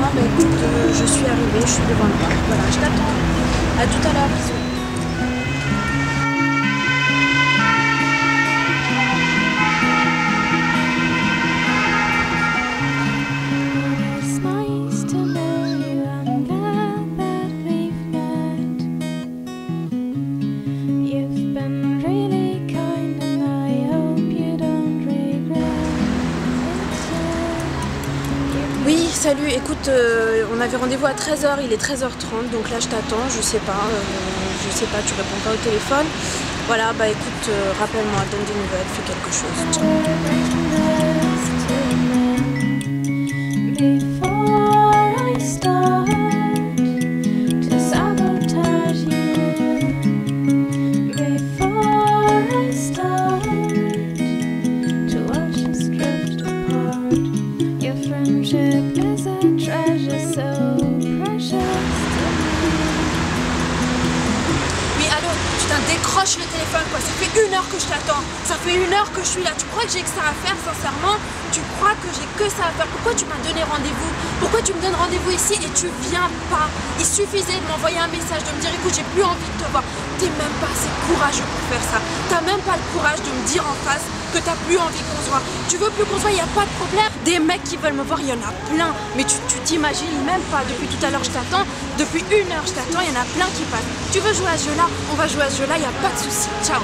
moi, bah écoute, je suis arrivée, je suis devant le parc. Voilà, je t'attends. À tout à l'heure, bisous. Oui, salut, écoute, on avait rendez-vous à 13 h, il est 13 h 30, donc là je t'attends, je sais pas, tu réponds pas au téléphone. Voilà, bah écoute, rappelle-moi, donne des nouvelles, fais quelque chose. Ciao. Décroche le téléphone quoi, ça fait 1 heure que je t'attends, ça fait 1 heure que je suis là, tu crois que j'ai que ça à faire sincèrement? Tu crois que j'ai que ça à faire? Pourquoi tu m'as donné rendez-vous? Pourquoi tu me donnes rendez-vous ici et tu viens pas? Il suffisait de m'envoyer un message, de me dire écoute j'ai plus envie de te voir. T'es même pas assez courageux pour faire ça, t'as même pas le courage de me dire en face que t'as plus envie qu'on se voit. Tu veux plus qu'on se voit, y a pas de problème. Des mecs qui veulent me voir, il y en a plein, mais tu t'imagines même pas, depuis tout à l'heure je t'attends, depuis 1 heure je t'attends, il y en a plein qui passent. Tu veux jouer à ce jeu là? On va jouer à ce jeu là, y a pas de souci. Ciao.